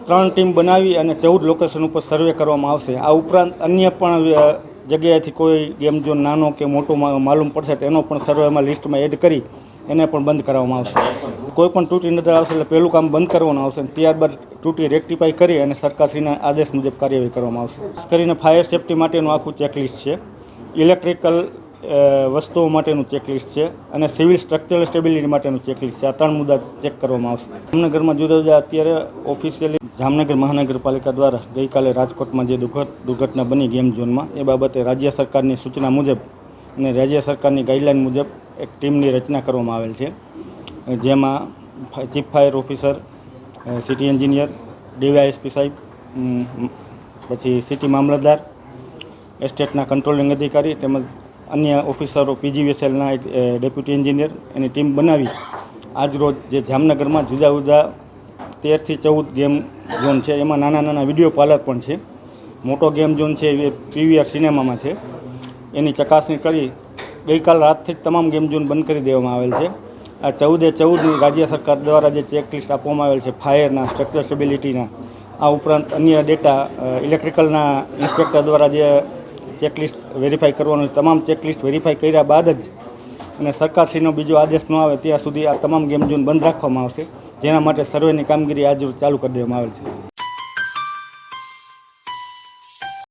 3 team બનાવી અને 14 location ઉપર સર્વે કરવામાં આવશે। આ ઉપરાંત અન્ય પણ જગ્યાએથી કોઈ ગેમ ઝોન નાનો કે મોટો માલુમ પડશે તેનો પણ સર્વેમાં લિસ્ટમાં એડ કરી એને પણ બંધ કરવામાં આવશે। કોઈ પણ ત્રુટિ નજર આવશે એટલે પહેલું કામ બંધ કરવાનું આવશે, ત્યારબાદ ત્રુટિ રેક્ટિફાઈ કરી અને સરકારશ્રીના આદેશ મુજબ કાર્યવાહી કરવામાં આવશે। ખાસ કરીને ફાયર સેફ્ટી માટેનું આખું ચેકલિસ્ટ છે, ઇલેક્ટ્રિકલ વસ્તુઓ માટેનું ચેકલિસ્ટ છે અને સિવિલ સ્ટ્રક્ચરલ સ્ટેબિલિટી માટેનું ચેકલિસ્ટ છે। આ 3 મુદ્દા ચેક કરવામાં આવશે। જામનગરમાં જુદા જુદા અત્યારે ઓફિશિયલી જામનગર મહાનગરપાલિકા દ્વારા ગઈકાલે રાજકોટમાં જે દુર્ઘટના બની ગેમ ઝોનમાં એ બાબતે રાજ્ય સરકારની સૂચના મુજબ અને રાજ્ય સરકારની ગાઈડલાઇન મુજબ એક ટીમની રચના કરવામાં આવેલ છે, જેમાં chief fire officer, city engineer, DYSP સાહેબ, પછી સિટી મામલતદાર, એસ્ટેટના કંટ્રોલિંગ અધિકારી તેમજ અન્ય ઓફિસરો, પીજીવીએસએલના એક ડેપ્યુટી એન્જિનિયર એની ટીમ બનાવી આજરોજ જે જામનગરમાં જુદા જુદા 13 થી 14 ગેમ ઝોન છે, એમાં નાના નાના વિડીયો પાર્લર પણ છે, મોટો ગેમ ઝોન છે એ પીવીઆર સિનેમામાં છે, એની ચકાસણી કરી ગઈકાલ રાતથી જ તમામ ગેમ ઝોન બંધ કરી દેવામાં આવેલ છે। આ 14 રાજ્ય સરકાર દ્વારા જે ચેકલિસ્ટ આપવામાં આવેલ છે ફાયરના, સ્ટ્રક્ચર સ્ટેબિલિટીના, આ ઉપરાંત અન્ય ડેટા ઇલેક્ટ્રિકલના ઇન્સ્પેક્ટર દ્વારા જે ચેકલિસ્ટ વેરીફાઈ કરવાનું, તમામ ચેકલિસ્ટ વેરીફાઈ કર્યા બાદ જ અને સરકારશ્રીનો બીજો આદેશ ન આવે ત્યાં સુધી આ તમામ ગેમ ઝોન બંધ રાખવામાં આવશે, જેના માટે સર્વેની કામગીરી આજ ચાલુ કરી દેવામાં આવેલ છે।